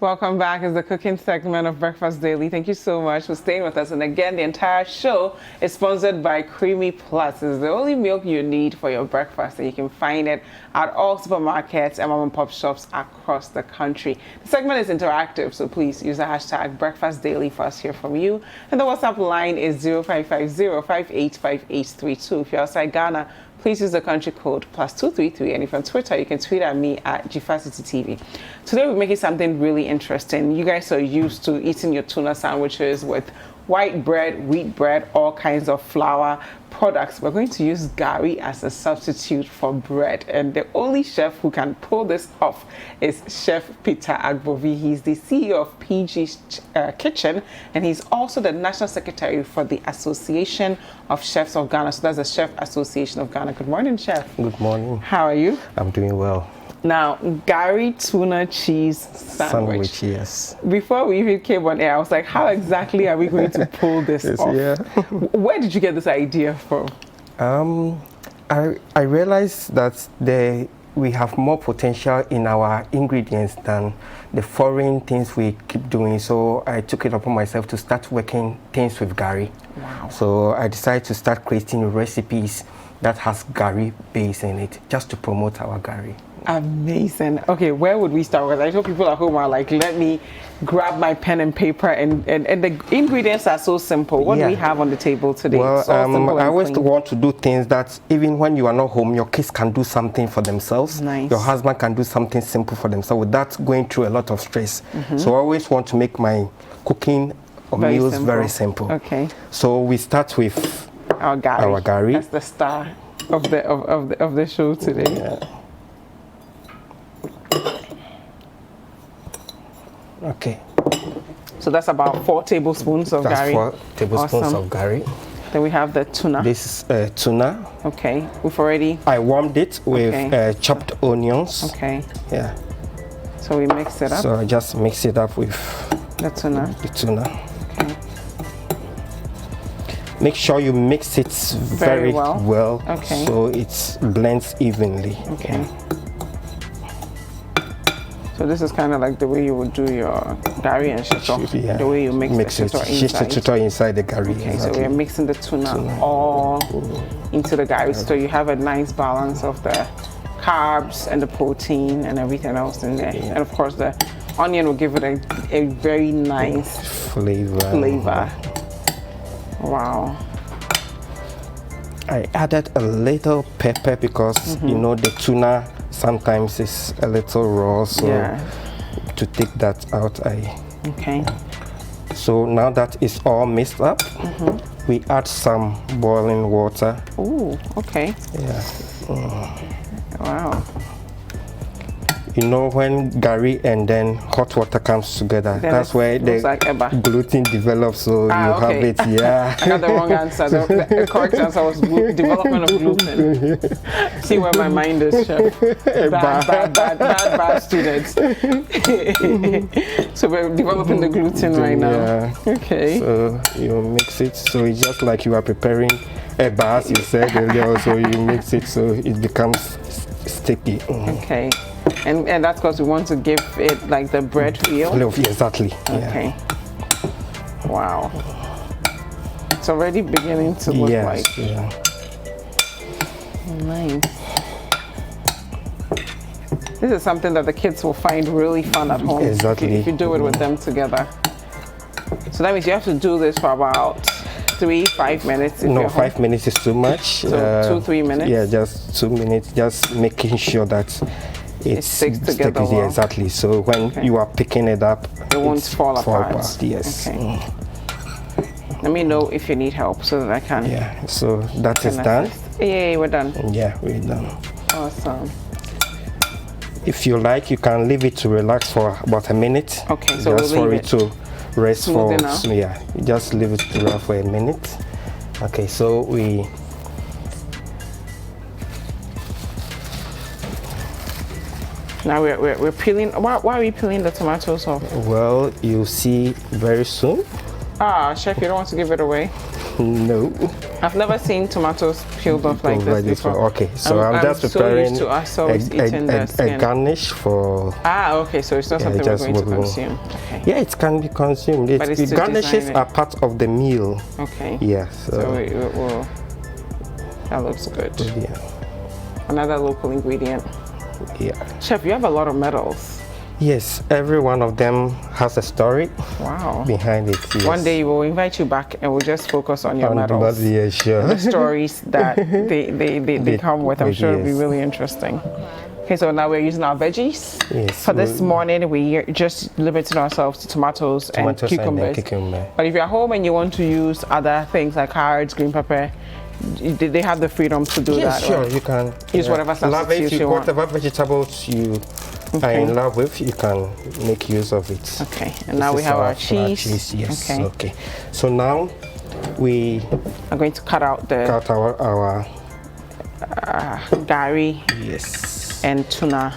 Welcome back. It's the cooking segment of Breakfast Daily. Thank you so much for staying with us. And again, the entire show is sponsored by Creamy Plus. It's the only milk you need for your breakfast, and you can find it at all supermarkets and mom and pop shops across the country. The segment is interactive, so please use the hashtag Breakfast Daily for us to hear from you. And the WhatsApp line is 0550-585832. If you're outside Ghana, please use the country code +233, and if on Twitter, you can tweet at me at GFacitiTV. Today, we're making something really interesting. You guys are used to eating your tuna sandwiches with white bread, wheat bread, all kinds of flour products. We're going to use Gari as a substitute for bread, and the only chef who can pull this off is Chef Peter Agbovi. He's the CEO of PG's Kitchen, and he's also the National Secretary for the Association of Chefs of Ghana. So that's the Chef Association of Ghana. Good morning, Chef. Good morning. How are you? I'm doing well. Now, Gari tuna cheese sandwich. Yes. Before we even came on air, I was like, how exactly are we going to pull this off? Yeah. Where did you get this idea from? I realized that we have more potential in our ingredients than the foreign things we keep doing. So I took it upon myself to start working things with Gari. Wow. So I decided to start creating recipes that has Gari base in it, just to promote our Gari. Amazing. Okay, where would we start with? I know people at home are like, let me grab my pen and paper, and the ingredients are so simple. What do we have on the table today? Well, I always clean. want to do things that even when you are not home, your kids can do something for themselves. Nice. Your husband can do something simple for themselves without going through a lot of stress. So I always want to make my cooking or meals very simple. Okay. So we start with our Gari. That's the star of the show today. Yeah. Okay. So that's about 4 tablespoons of Gari. 4 tablespoons of Gari. Then we have the tuna. This is tuna. Okay. We've already... I warmed it with chopped onions. Okay. Yeah. So we mix it up. So I just mix it up with the tuna. The tuna. Okay. Make sure you mix it very well. Okay. So it blends evenly. Okay. Yeah. So this is kind of like the way you would do your Gari and shito. Yeah. The way you mix the shito inside the Gari. Okay, exactly. so we're mixing the tuna all into the Gari. So you have a nice balance of the carbs and the protein and everything else in there. Yeah. And of course the onion will give it a very nice flavor. Wow. I added a little pepper because you know the tuna sometimes it's a little raw, so to take that out, okay. So now that it's all mixed up, we add some boiling water. Ooh, okay. Yeah. Wow. You know, when Gari and then hot water comes together, then that's where the gluten develops, so you have it. Yeah. I got the wrong answer. The correct answer was development of gluten. See where my mind is, Chef. Bad students. So we're developing the gluten right now. Yeah. Okay. So you mix it, so it's just like you are preparing a bar, as you said earlier, so you mix it so it becomes sticky. Okay. And that's because we want to give it like the bread feel? Exactly. Okay. Yeah. Wow. It's already beginning to look like. Yeah. Nice. This is something that the kids will find really fun at home. Exactly. If you do it with them together. So that means you have to do this for about 3-5 minutes. No, 5 minutes is too much. So 2-3 minutes? Yeah, just 2 minutes. Just making sure that it sticks together well. Yeah, exactly. So when you are picking it up, it won't fall apart. Yes. Okay. Let me know if you need help so that I can. Yeah. So that is done. Yeah, we're done. Yeah, we're done. Awesome. If you like, you can leave it to relax for about a minute. Okay. So just we'll for it to rest for. So yeah. Just leave it to rest for a minute. Okay. So we. Now we're peeling. Why are we peeling the tomatoes off? Well, you'll see very soon. Chef, you don't want to give it away? No. I've never seen tomatoes peeled off like this before. Okay, so I'm just so preparing used to us always eating the a skin. garnish for. Okay, so it's not something we're going to consume. Okay. Yeah, it can be consumed. But it's The garnishes are part of the meal. Okay. Yeah. So it will. That looks good. Yeah. Another local ingredient. Yeah. Chef, you have a lot of medals. Yes, every one of them has a story. Wow. Behind it. Yes. One day we'll invite you back and we'll just focus on your medals. Yeah, sure. The stories that they come with. I'm sure it'll be really interesting. Okay, so now we're using our veggies. Yes. For this morning, we just limited ourselves to tomatoes and cucumbers. But if you're at home and you want to use other things like carrots, green pepper, they have the freedom to do that. Sure, right? You can use whatever substitutes you want. Whatever vegetables you are in love with, you can make use of it. Okay, and now we have our cheese. Yes. Okay. So now we are going to cut out our gari. Yes. And tuna.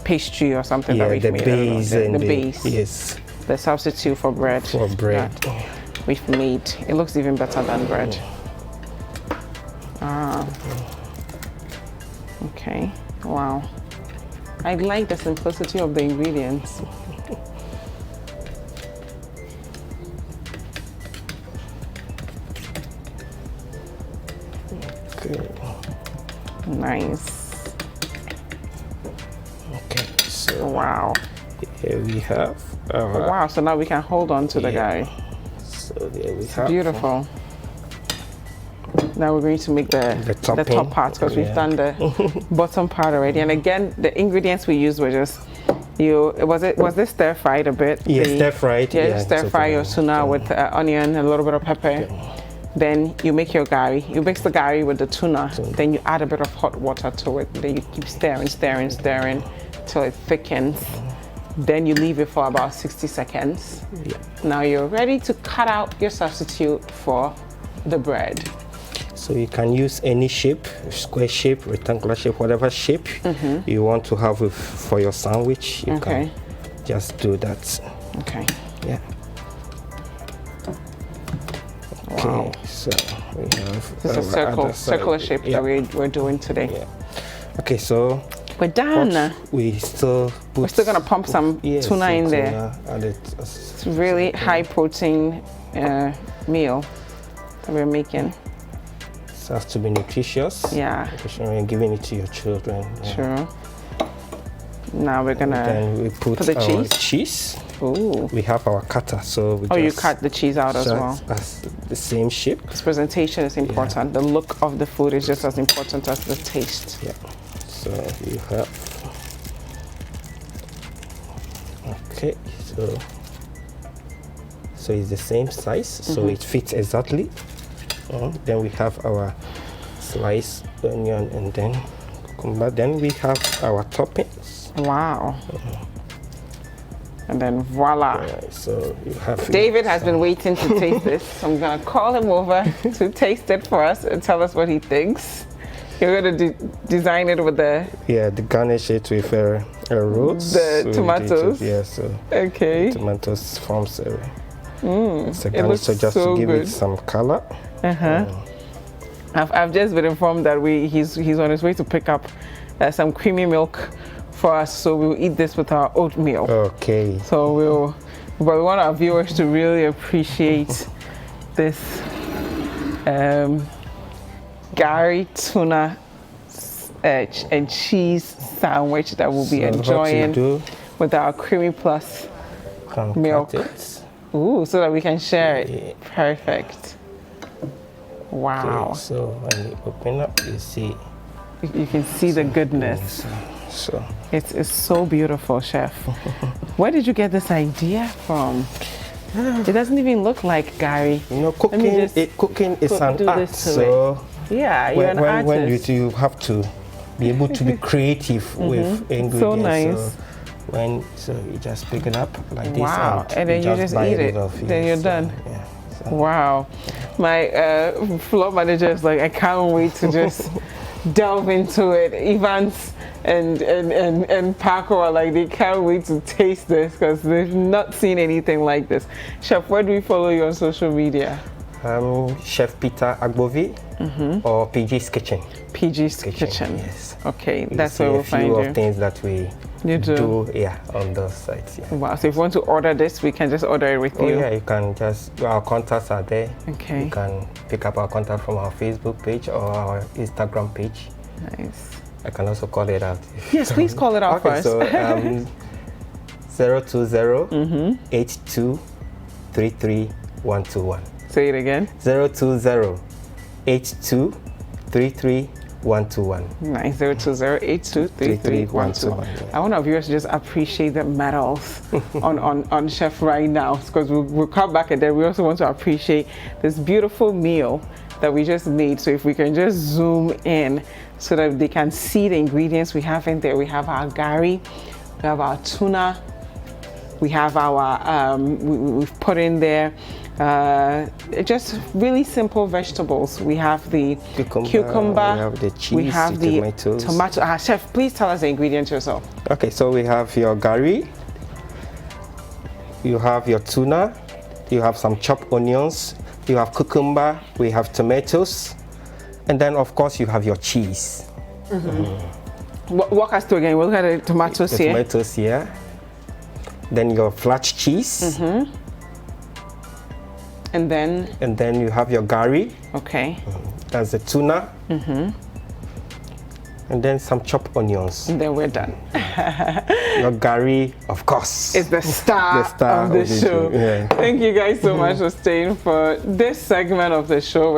Pastry or something that we've made. The base. Yes. The substitute for bread. We've made. It looks even better than bread. Okay. Wow. I like the simplicity of the ingredients. Okay. Nice. Okay. So wow. Here we have our. Wow. So now we can hold on to the guy. So there we have. Beautiful. Now we're going to make the top part because we've done the bottom part already. And again, the ingredients we used were just was this stir fried a bit? Yes, stir fried. Yeah, stir fry your tuna with onion and a little bit of pepper. Then you make your gari. You mix the gari with the tuna. Then you add a bit of hot water to it. Then you keep stirring till it thickens. Then you leave it for about 60 seconds. Yeah. Now you're ready to cut out your substitute for the bread. So you can use any shape, square shape, rectangular shape, whatever shape you want to have for your sandwich. You can just do that. Okay. Yeah. Okay. Wow. So we have this is a circular shape that we're doing today. Yeah. Okay. So we're done. We're still gonna pump some tuna in there. It's really high protein meal that we're making. It has to be nutritious. Yeah. You're giving it to your children. Yeah. Sure. Now we're gonna then we put our cheese. Ooh. We have our cutter, so we you cut the cheese out as well. As the same shape. This presentation is important. The look of the food is just as important as the taste. Yeah. So you have. Okay. So it's the same size, so it fits exactly. Then we have our sliced onion and then cucumber. Then we have our toppings. Wow. And then voila. So you have. David has been waiting to taste this. I'm gonna call him over to taste it for us and tell us what he thinks. You're gonna design it with the. Yeah, the garnish it with roots. The tomatoes. Okay. The tomatoes forms it's a garnish, so just to give it some color. I've just been informed that he's on his way to pick up some creamy milk for us, so we'll eat this with our oatmeal. Okay. So but we want our viewers to really appreciate this Gari tuna and cheese sandwich that we'll be enjoying with our creamy plus milk. Ooh, so that we can share it. Yeah. Perfect. Wow. Okay, so when you open up, you see. You can see the goodness. So it's so beautiful, Chef. Where did you get this idea from? It doesn't even look like Gari. Cooking is an art. So yeah, you're an artist. When you have to be able to be creative with ingredients. So nice. So you just pick it up like this. Wow, and then you just eat it. Then you're done. Yeah. Wow. My floor manager is like, I can't wait to just delve into it. Evans and Paco are like, they can't wait to taste this because they've not seen anything like this. Chef, where do we follow you on social media? Chef Peter Agbovi or PG's Kitchen. PG's Kitchen. Yes. Okay, You'll that's see where we'll find you. a few of things that we do, yeah, on those sites. Yeah. Wow, so if you want to order this, we can just order it with you? Yeah, you can just, our contacts are there. Okay. You can pick up our contact from our Facebook page or our Instagram page. Nice. I can also call it out. Yes, please call it out okay, first. So 020 82 33 121. Say it again. 020 82 33 121. Nice. 020-8233-121. I want our viewers to just appreciate the medals on Chef right now, because we'll come back and then we also want to appreciate this beautiful meal that we just made. So if we can just zoom in so that they can see the ingredients we have in there. We have our gari, we have our tuna, we have our we've put in there just really simple vegetables. We have the cucumber, we have the cheese, we have the tomatoes. tomato. Chef, please tell us the ingredients yourself. Okay, so we have your gari, you have your tuna, you have some chopped onions, you have cucumber, we have tomatoes, and then of course you have your cheese. Walk us through again. We'll look at the tomatoes the here. Tomatoes here. Then your flat cheese. And then you have your gari. Okay. That's the tuna. And then some chopped onions. And then we're done. Your gari, of course, is the star of the show. Yeah. Thank you guys so much for staying for this segment of the show.